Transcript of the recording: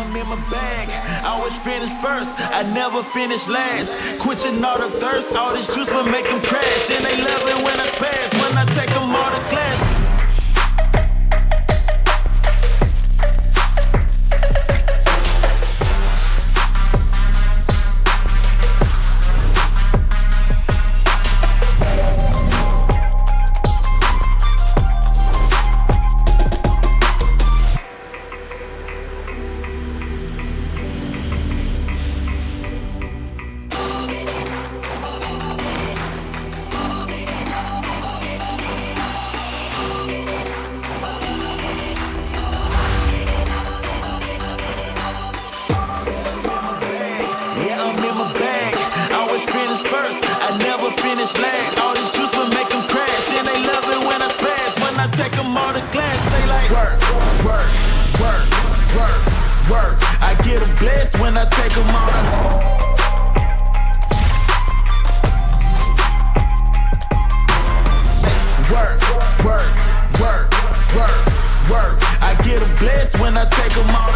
I'm in my bag. Always finish first, I never finish last. Quenching all the thirst, all this juice will make them crash. And they love it when I spaz, when I take them all to glass. Finish first, I never finish last. All this juice will make them crash. And they love it when I spaz, when I take them all to glass. They like work, work, work, work, work. I get them blessed when I take them all to work, work, work, work, work. I get them blessed when I take them all to